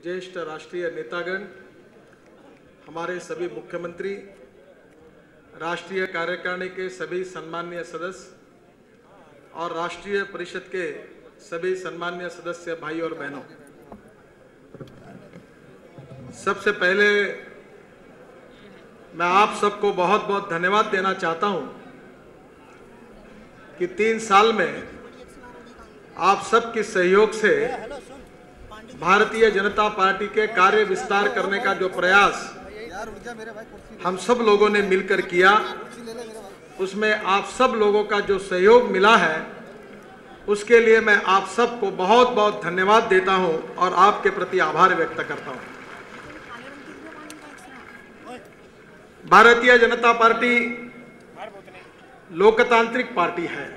ज्येष्ठ राष्ट्रीय नेतागण, हमारे सभी मुख्यमंत्री, राष्ट्रीय कार्यकारिणी के सभी सम्माननीय सदस्य और राष्ट्रीय परिषद के सभी सम्माननीय सदस्य भाई और बहनों, सबसे पहले मैं आप सबको बहुत बहुत धन्यवाद देना चाहता हूं कि 3 साल में आप सबके सहयोग से भारतीय जनता पार्टी के कार्य विस्तार करने का जो प्रयास हम सब लोगों ने मिलकर किया, उसमें आप सब लोगों का जो सहयोग मिला है, उसके लिए मैं आप सबको बहुत बहुत धन्यवाद देता हूं और आपके प्रति आभार व्यक्त करता हूं। भारतीय जनता पार्टी लोकतांत्रिक पार्टी है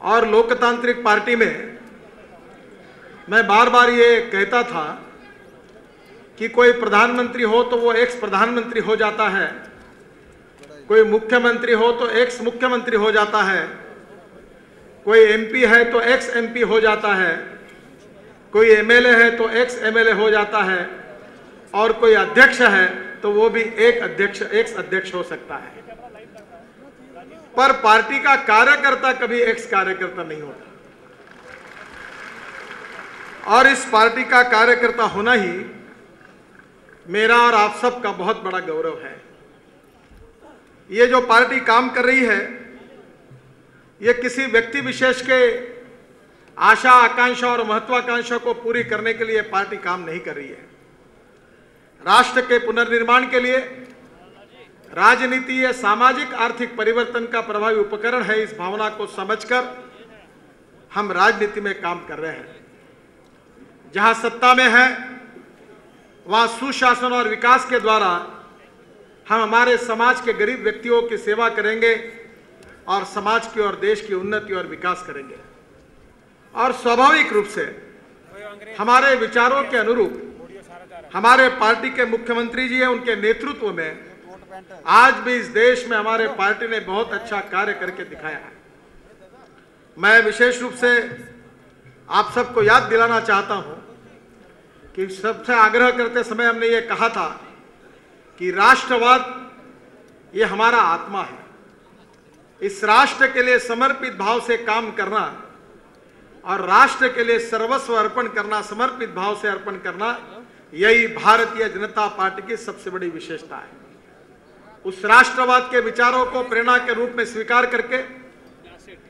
और लोकतांत्रिक पार्टी में मैं बार बार ये कहता था कि कोई प्रधानमंत्री हो तो वो एक्स प्रधानमंत्री हो जाता है, कोई मुख्यमंत्री हो तो एक्स मुख्यमंत्री हो जाता है, कोई एमपी है तो एक्स एमपी हो जाता है, कोई एमएलए है तो एक्स एमएलए हो जाता है और कोई अध्यक्ष है तो वो भी एक्स अध्यक्ष हो सकता है। पर पार्टी का कार्यकर्ता कभी एक्स कार्यकर्ता नहीं होता और इस पार्टी का कार्यकर्ता होना ही मेरा और आप सब का बहुत बड़ा गौरव है। ये जो पार्टी काम कर रही है, ये किसी व्यक्ति विशेष के आशा आकांक्षा और महत्वाकांक्षा को पूरी करने के लिए पार्टी काम नहीं कर रही है। राष्ट्र के पुनर्निर्माण के लिए राजनीति या सामाजिक आर्थिक परिवर्तन का प्रभावी उपकरण है, इस भावना को समझकर हम राजनीति में काम कर रहे हैं। जहां सत्ता में है वहां सुशासन और विकास के द्वारा हम हमारे समाज के गरीब व्यक्तियों की सेवा करेंगे और समाज की और देश की उन्नति और विकास करेंगे। और स्वाभाविक रूप से हमारे विचारों के अनुरूप हमारे पार्टी के मुख्यमंत्री जी हैं, उनके नेतृत्व में आज भी इस देश में हमारे पार्टी ने बहुत अच्छा कार्य करके दिखाया है। मैं विशेष रूप से आप सबको याद दिलाना चाहता हूं कि सबसे आग्रह करते समय हमने ये कहा था कि राष्ट्रवाद ये हमारा आत्मा है। इस राष्ट्र के लिए समर्पित भाव से काम करना और राष्ट्र के लिए सर्वस्व अर्पण करना, समर्पित भाव से अर्पण करना, यही भारतीय जनता पार्टी की सबसे बड़ी विशेषता है। उस राष्ट्रवाद के विचारों को प्रेरणा के रूप में स्वीकार करके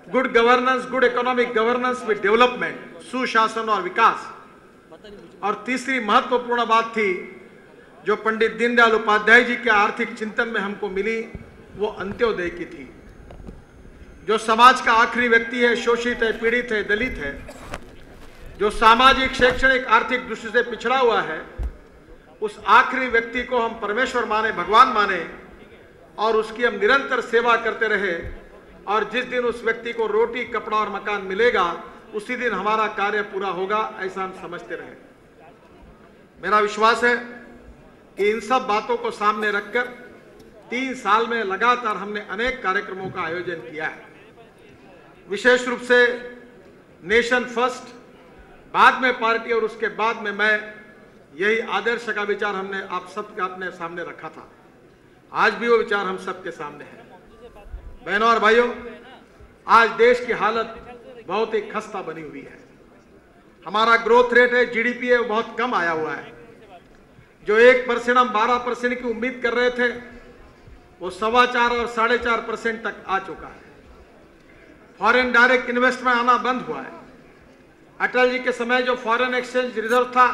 good governance, good economic governance with development, सुशासन और विकास, और तीसरी महत्वपूर्ण बात थी जो पंडित दीनदयाल उपाध्याय जी के आर्थिक चिंतन में हमको मिली, वो अंत्योदय की थी। जो समाज का आखिरी व्यक्ति है, शोषित है, पीड़ित है, दलित है, जो सामाजिक, शैक्षणिक, आर्थिक दृष्टि से पिछड़ा हुआ है, उस आखिरी व्यक्ति को हम परमेश्वर माने, भगवान माने और उसकी हम निरंतर सेवा करते रहे। और जिस दिन उस व्यक्ति को रोटी, कपड़ा और मकान मिलेगा, उसी दिन हमारा कार्य पूरा होगा, ऐसा हम समझते रहे। मेरा विश्वास है कि इन सब बातों को सामने रखकर 3 साल में लगातार हमने अनेक कार्यक्रमों का आयोजन किया है। विशेष रूप से नेशन फर्स्ट, बाद में पार्टी और उसके बाद में मैं, यही आदर्श का विचार हमने आप सबके अपने सामने रखा था। आज भी वो विचार हम सबके सामने है। बहनों और भाइयों, आज देश की हालत बहुत ही खस्ता बनी हुई है। हमारा ग्रोथ रेट है, जीडीपी है, वो बहुत कम आया हुआ है। जो 1% हम 12% की उम्मीद कर रहे थे, वो 4.25 और 4.5% तक आ चुका है। फॉरेन डायरेक्ट इन्वेस्टमेंट आना बंद हुआ है। अटल जी के समय जो फॉरेन एक्सचेंज रिजर्व था,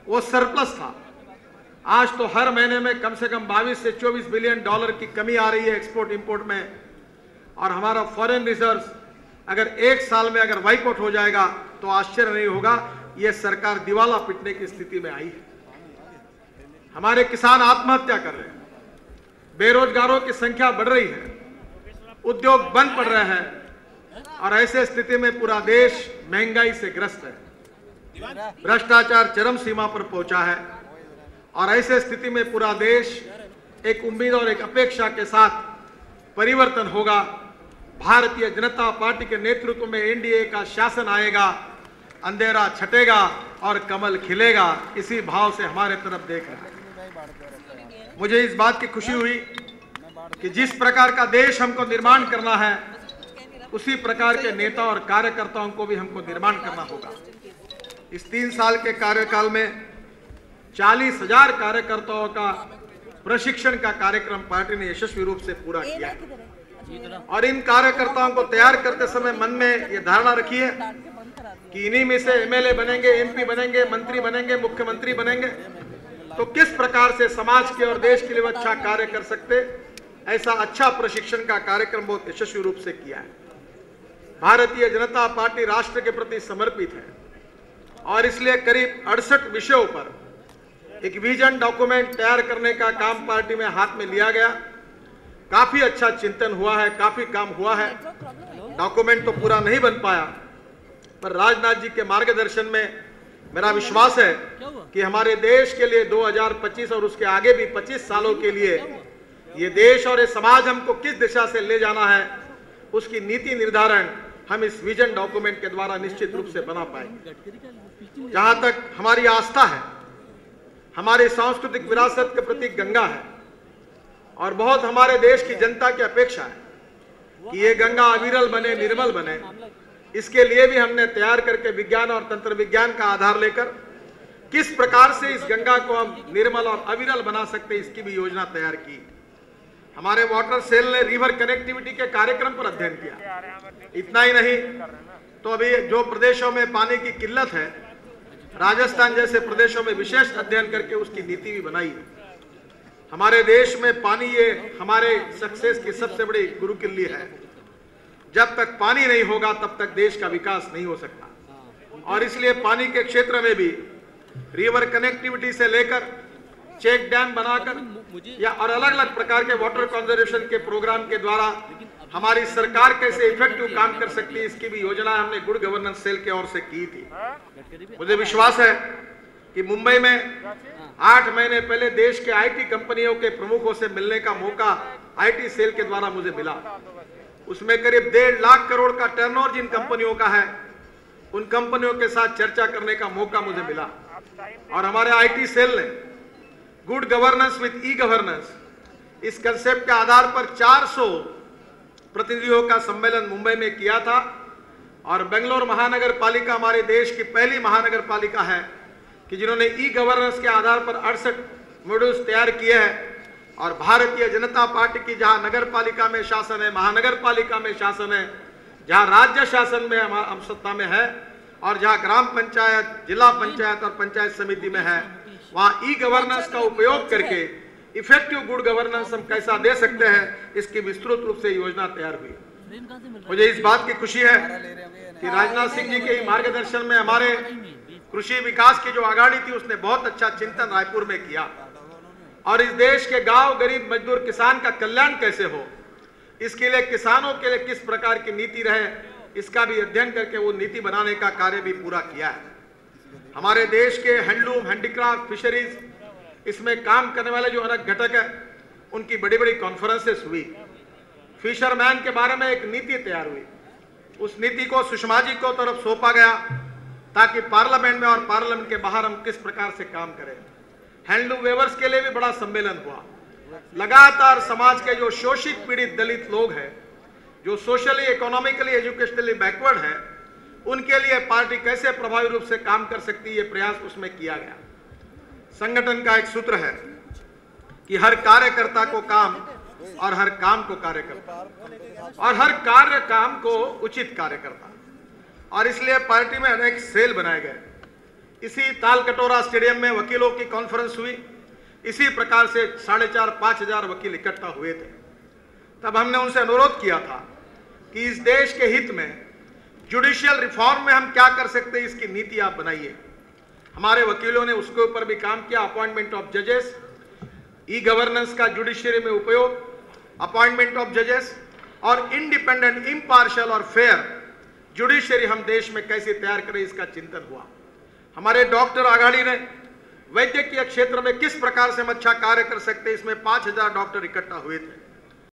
वो सरप्लस था। आज तो हर महीने में कम से कम 22 से 24 बिलियन डॉलर की कमी आ रही है एक्सपोर्ट इंपोर्ट में। और हमारा फॉरेन रिजर्व्स अगर 1 साल में अगर वाइप आउट हो जाएगा तो आश्चर्य नहीं होगा, ये सरकार दिवाला पिटने की स्थिति में आई है। हमारे किसान आत्महत्या कर रहे हैं, बेरोजगारों की संख्या बढ़ रही है, उद्योग बंद पड़ रहे हैं और ऐसे स्थिति में पूरा देश महंगाई से ग्रस्त है, भ्रष्टाचार चरम सीमा पर पहुंचा है। और ऐसे स्थिति में पूरा देश एक उम्मीद और एक अपेक्षा के साथ परिवर्तन होगा, भारतीय जनता पार्टी के नेतृत्व में एनडीए का शासन आएगा, अंधेरा छटेगा और कमल खिलेगा, इसी भाव से हमारे तरफ देख रहा है। मुझे इस बात की खुशी हुई कि जिस प्रकार का देश हमको निर्माण करना है, उसी प्रकार के नेता और कार्यकर्ताओं को भी हमको निर्माण करना होगा। इस 3 साल के कार्यकाल में 40,000 कार्यकर्ताओं का प्रशिक्षण का कार्यक्रम पार्टी ने यशस्वी रूप से पूरा किया है। और इन कार्यकर्ताओं को तैयार करते समय मन में ये धारणा रखी है कि इन्हीं में से एमएलए बनेंगे, एमपी बनेंगे, मंत्री बनेंगे, मुख्यमंत्री बनेंगे, तो किस प्रकार से समाज के और देश के लिए अच्छा कार्य कर सकते, ऐसा अच्छा प्रशिक्षण का कार्यक्रम बहुत यशस्वी रूप से किया है। भारतीय जनता पार्टी राष्ट्र के प्रति समर्पित है और इसलिए करीब 68 विषयों पर एक विजन डॉक्यूमेंट तैयार करने का काम पार्टी में हाथ में लिया गया। काफी अच्छा चिंतन हुआ है, काफी काम हुआ है। डॉक्यूमेंट तो पूरा नहीं बन पाया, पर राजनाथ जी के मार्गदर्शन में मेरा विश्वास है कि हमारे देश के लिए 2025 और उसके आगे भी 25 सालों के लिए ये देश और ये समाज हमको किस दिशा से ले जाना है, उसकी नीति निर्धारण हम इस विजन डॉक्यूमेंट के द्वारा निश्चित रूप से बना पाएंगे। जहां तक हमारी आस्था है, हमारी सांस्कृतिक विरासत के प्रति गंगा है और बहुत हमारे देश की जनता की अपेक्षा है कि ये गंगा अविरल बने, निर्मल बने। इसके लिए भी हमने तैयार करके विज्ञान और तंत्र विज्ञान का आधार लेकर किस प्रकार से इस गंगा को हम निर्मल और अविरल बना सकते, इसकी भी योजना तैयार की। हमारे वाटर सेल ने रिवर कनेक्टिविटी के कार्यक्रम पर अध्ययन किया। इतना ही नहीं तो अभी जो प्रदेशों में पानी की किल्लत है, राजस्थान जैसे प्रदेशों में विशेष अध्ययन करके उसकी नीति भी बनाई है। हमारे देश में पानी ये हमारे सक्सेस की सबसे बड़ी गुरु किल्ली है। जब तक पानी नहीं होगा तब तक देश का विकास नहीं हो सकता और इसलिए पानी के क्षेत्र में भी रिवर कनेक्टिविटी से लेकर चेक डैम बनाकर या और अलग अलग प्रकार के वाटर कंजर्वेशन के प्रोग्राम के द्वारा हमारी सरकार कैसे इफेक्टिव काम कर सकती है, इसकी भी योजना हमने गुड गवर्नेंस सेल की ओर से की थी। मुझे विश्वास है कि मुंबई में 8 महीने पहले देश के आईटी कंपनियों के प्रमुखों से मिलने का मौका आईटी सेल के द्वारा मुझे मिला। उसमें करीब 1.5 लाख करोड़ का टर्नओवर जिन कंपनियों का है, उन कंपनियों के साथ चर्चा करने का मौका मुझे मिला और हमारे आईटी सेल ने good governance with e governance इस कंसेप्ट के आधार पर 400 प्रतिनिधियों का सम्मेलन मुंबई में किया था और बेंगलोर महानगर पालिका हमारे देश की पहली महानगर पालिका है कि जिन्होंने ई गवर्नेंस के आधार पर 68 मॉड्यूल्स तैयार किए हैं। और भारतीय जनता पार्टी की जहां नगर पालिका में शासन है, महानगर पालिका में शासन है, जहां राज्य शासन में हम सत्ता में है और जहां ग्राम पंचायत, जिला पंचायत और पंचायत समिति में है, वहां ई गवर्नेंस का उपयोग करके इफेक्टिव गुड गवर्नेंस हम कैसा दे सकते हैं, इसकी विस्तृत रूप से योजना तैयार हुई। मुझे इस बात की खुशी है कि राजनाथ सिंह जी के मार्गदर्शन में हमारे कृषि विकास की जो आगाड़ी थी, उसने बहुत अच्छा चिंतन रायपुर में किया और इस देश के गांव, गरीब मजदूर किसान का कल्याण कैसे हो, इसके लिए किसानों के लिए किस प्रकार की नीति रहे, इसका भी अध्ययन करके वो नीति बनाने का कार्य भी पूरा किया है। हमारे देश के हैंडलूम, हैंडीक्राफ्ट, फिशरीज, इसमें काम करने वाले जो अलग घटक है, उनकी बड़ी बड़ी कॉन्फ्रेंसेस हुई। फिशरमैन के बारे में एक नीति तैयार हुई। उस नीति को सुषमा जी को तरफ सौंपा गया ताकि पार्लियामेंट में और पार्लियामेंट के बाहर हम किस प्रकार से काम करें। हैंडलूम वेवर्स के लिए भी बड़ा सम्मेलन हुआ। लगातार समाज के जो शोषित पीड़ित दलित लोग हैं, जो सोशली, इकोनॉमिकली, एजुकेशनली बैकवर्ड है, उनके लिए पार्टी कैसे प्रभावी रूप से काम कर सकती है, ये प्रयास उसमें किया गया। संगठन का एक सूत्र है कि हर कार्यकर्ता को काम और हर काम को कार्यकर्ता और हर कार्य काम को उचित कार्यकर्ता, और इसलिए पार्टी में अनेक सेल बनाए गए। इसी तालकटोरा स्टेडियम में वकीलों की कॉन्फ्रेंस हुई। इसी प्रकार से 4,500-5 हजार वकील इकट्ठा हुए थे। तब हमने उनसे अनुरोध किया था कि इस देश के हित में जुडिशियल रिफॉर्म में हम क्या कर सकते हैं, इसकी नीति आप बनाइए। हमारे वकीलों ने उसके ऊपर भी काम किया। अपॉइंटमेंट ऑफ जजेस, ई गवर्नेंस का जुडिशियरी में उपयोग, अपॉइंटमेंट ऑफ जजेस और इंडिपेंडेंट, इम्पार्शियल और फेयर जुडिशियरी हम देश में कैसे तैयार करें, इसका चिंतन हुआ। हमारे डॉक्टर आघाड़ी ने वैद्यकीय क्षेत्र में किस प्रकार से हम अच्छा कार्य कर सकते हैं, इसमें 5,000 डॉक्टर इकट्ठा हुए थे।